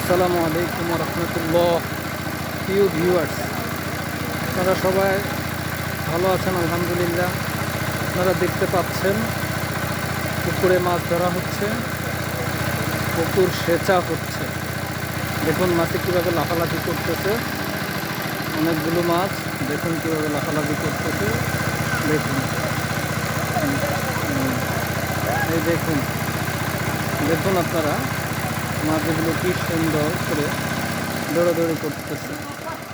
আসসালামু আলাইকুম রহমতুল্লাহ। প্রিয় ভিউয়ার্স, আপনারা সবাই ভালো আছেন? আলহামদুলিল্লাহ। আপনারা দেখতে পাচ্ছেন পুকুরে মাছ ধরা হচ্ছে, পুকুর সেচা হচ্ছে। দেখুন মাছে কীভাবে লাফালাফি করতেছে, অনেকগুলো মাছ দেখুন কীভাবে লাফালাফি করতেছে। দেখুন এই দেখুন দেখুন আপনারা মাছগুলো কি সুন্দর করে দৌড়াদৌড়ি করতেছে,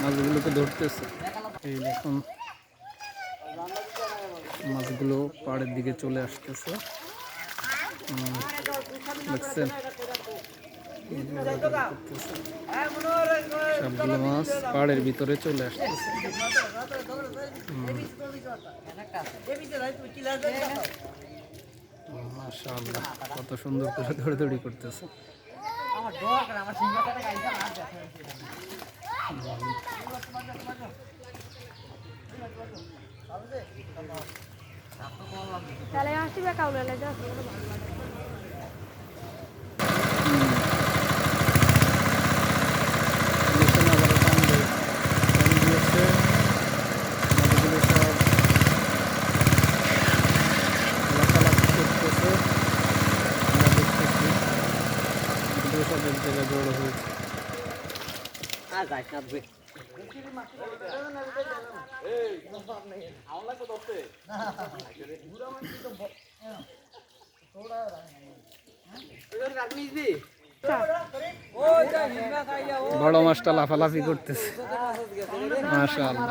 মাছগুলোকে ধরতেছে। এই দেখুন মাছগুলো পাড়ের দিকে চলে আসতেছে, দেখছেন? সবগুলো মাছ পাড়ের ভিতরে চলে আসতেছে। মাশাআল্লাহ, কত সুন্দর করে দৌড়াদৌড়ি করতেছে। তাহলে আসবে কাউলে লাগে সব এক জায়গায় জড়ো হয়েছে। বড় মাছটা লাফালাফি করতেছে, মাশাআল্লাহ।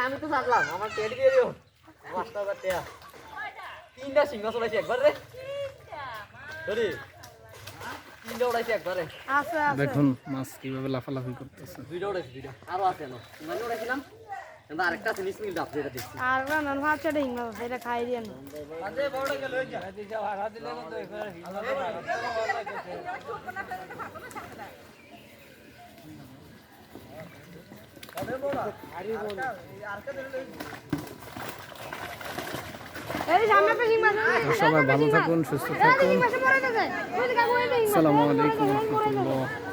আমি তো থাকলাম আমার পেট দিয়ে দিও মাছটা তিনটা সিংহ চলাইছি একবার রে তিনটা উড়াইছি একবারে। দেখুন মাছ কিভাবে লাফালাফি করতেছে। দুইটা উড়াইছি, দুইটা আরো আছে না মানে উড়াইছিলাম কিন্তু আরেকটা জিনিস মিল ডাব যেটা দেখছি আর না ভাতটা ডিম এটা খাই দিয়ে না আজে বড়টা গেল যা দিছা ভাড়া দিলে না তো এবারে আরে বড়া আরে বড়া আরকা দিলে এই সামনে পেশিং মাছ সবাই ভালো থাকুন, সুস্থ থাকুন। আসসালামু আলাইকুম রহমতুল্লাহ।